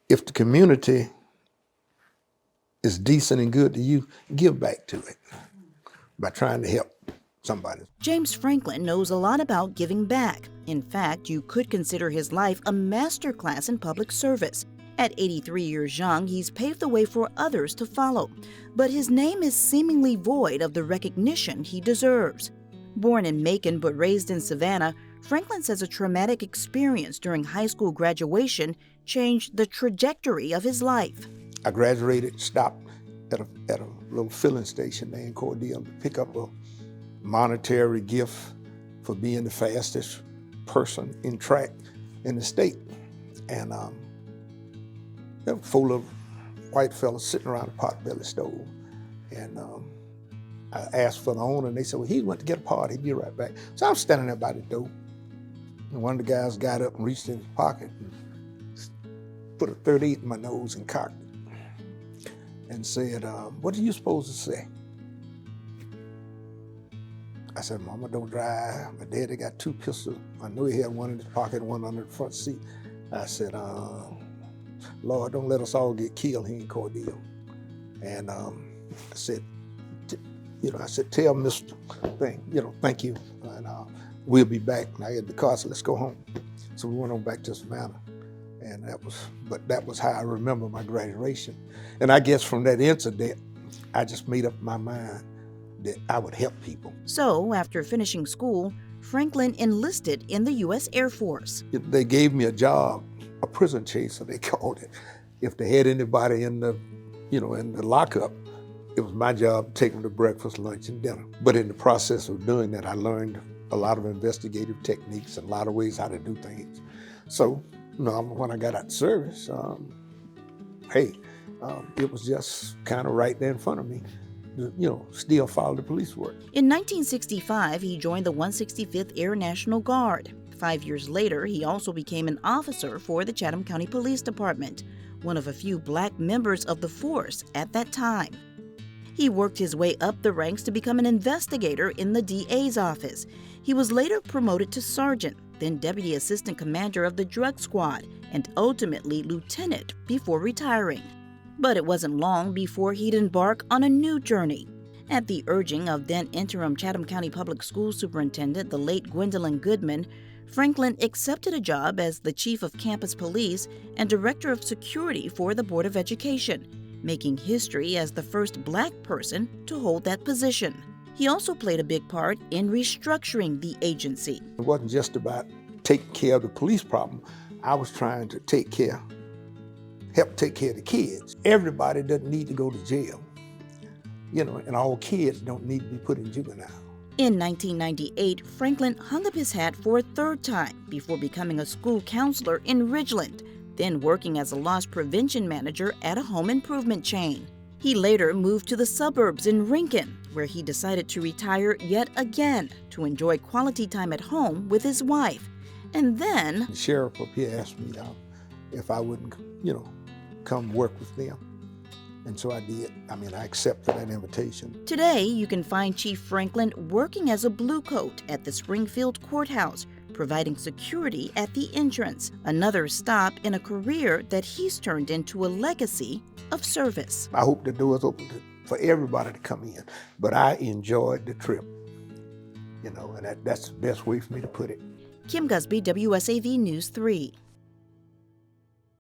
if the community is decent and good to you, give back to it by trying to help somebody. James Franklin knows a lot about giving back. In fact, you could consider his life a masterclass in public service. At 83 years young, he's paved the way for others to follow. But his name is seemingly void of the recognition he deserves. Born in Macon but raised in Savannah, Franklin says a traumatic experience during high school graduation changed the trajectory of his life. I graduated, stopped at a little filling station there in Cordele to pick up a monetary gift for being the fastest person in track in the state. And there were 4 little white fellas sitting around a potbelly stove. And I asked for the owner, and they said, well, he went to get a part, he'd be right back. So I was standing there by the door, and one of the guys got up and reached in his pocket and put a 38 in my nose and cocked it and said, what are you supposed to say? I said, Mama, don't drive. My daddy got 2 pistols. I knew he had one in his pocket and one under the front seat. I said, Lord, don't let us all get killed here in Cordele. And I said, tell Mr. Thing, thank you, and we'll be back. And I had the car, so let's go home. So we went on back to Savannah, and that was how I remember my graduation. And I guess from that incident, I just made up my mind that I would help people. So, after finishing school, Franklin enlisted in the U.S. Air Force. They gave me a job, a prison chaser, they called it. If they had anybody in the lockup, it was my job to take them to breakfast, lunch, and dinner. But in the process of doing that, I learned a lot of investigative techniques and a lot of ways how to do things. So, when I got out of service, it was just kind of right there in front of me. Still follow the police work. In 1965, he joined the 165th Air National Guard. 5 years later, he also became an officer for the Chatham County Police Department, one of a few black members of the force at that time. He worked his way up the ranks to become an investigator in the DA's office. He was later promoted to sergeant, then deputy assistant commander of the drug squad, and ultimately lieutenant before retiring. But it wasn't long before he'd embark on a new journey. At the urging of then interim Chatham County Public Schools Superintendent, the late Gwendolyn Goodman, Franklin accepted a job as the chief of campus police and director of security for the Board of Education, making history as the first black person to hold that position. He also played a big part in restructuring the agency. It wasn't just about taking care of the police problem. I was trying to help take care of the kids. Everybody doesn't need to go to jail, and all kids don't need to be put in juvenile. In 1998, Franklin hung up his hat for a 3rd time before becoming a school counselor in Ridgeland, then working as a loss prevention manager at a home improvement chain. He later moved to the suburbs in Rincon, where he decided to retire yet again to enjoy quality time at home with his wife. And then the sheriff up here asked me if I wouldn't, come work with them. And so I did. I accepted that invitation. Today, you can find Chief Franklin working as a blue coat at the Springfield Courthouse, providing security at the entrance, another stop in a career that he's turned into a legacy of service. I hope the door's open for everybody to come in, but I enjoyed the trip, and that's the best way for me to put it. Kim Gusby, WSAV News 3.